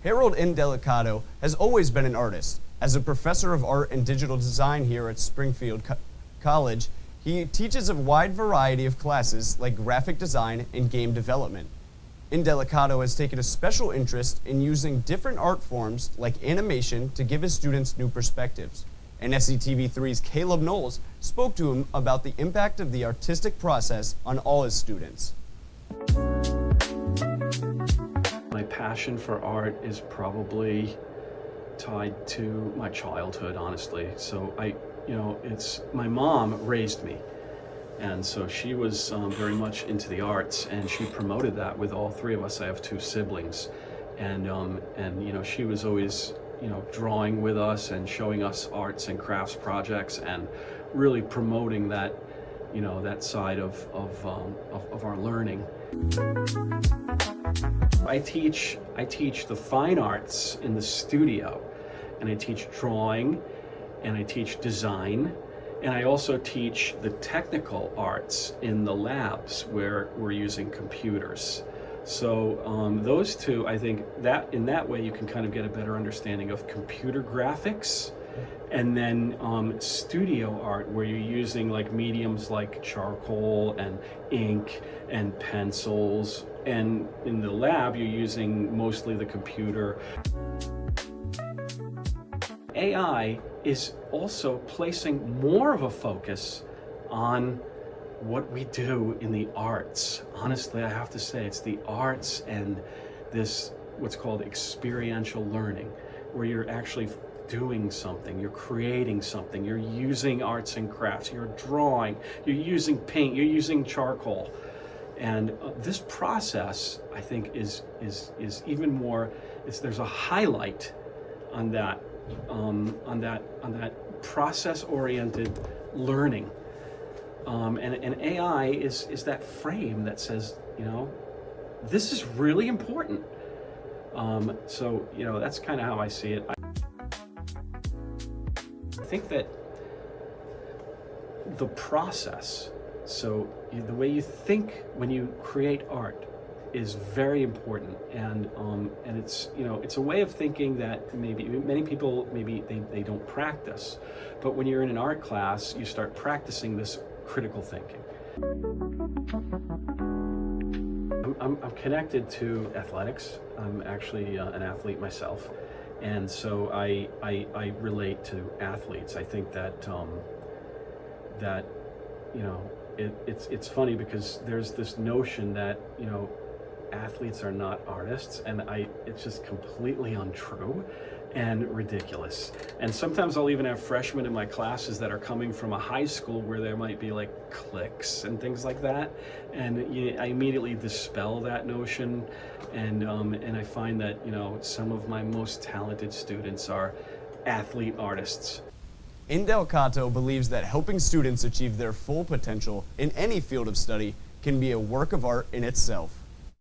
Harold Indelicato has always been an artist. As a professor of art and digital design here at Springfield College, he teaches a wide variety of classes like graphic design and game development. Indelicato has taken a special interest in using different art forms like animation to give his students new perspectives. And SCTV3's Kaleb Knowles spoke to him about the impact of the artistic process on all his students. My passion for art is probably tied to my childhood, honestly. So it's my mom raised me, and so she was very much into the arts, and she promoted that with all three of us. I have two siblings, and she was always drawing with us and showing us arts and crafts projects and really promoting that that side of our learning. I teach the fine arts in the studio, and I teach drawing, and I teach design, and I also teach the technical arts in the labs where we're using computers. So those two, I think that in that way you can kind of get a better understanding of computer graphics, and then studio art where you're using like mediums like charcoal and ink and pencils, and in the lab you're using mostly the computer. AI is also placing more of a focus on what we do in the arts. Honestly, I have to say it's the arts and this what's called experiential learning, where you're actually doing something, you're creating something, you're using arts and crafts, you're drawing, you're using paint, you're using charcoal. And this process, I think, is even more. There's a highlight on that process-oriented learning, and AI is that frame that says, this is really important. So that's kind of how I see it. I think that the process, so the way you think when you create art, is very important, and it's it's a way of thinking that maybe many people they don't practice, but when you're in an art class, you start practicing this critical thinking. I'm connected to athletics. I'm actually an athlete myself, and so I relate to athletes. I think that it's funny because there's this notion that athletes are not artists, and it's just completely untrue and ridiculous. And sometimes I'll even have freshmen in my classes that are coming from a high school where there might be like cliques and things like that, and I immediately dispel that notion, and I find that some of my most talented students are athlete artists. Indelicato believes that helping students achieve their full potential in any field of study can be a work of art in itself.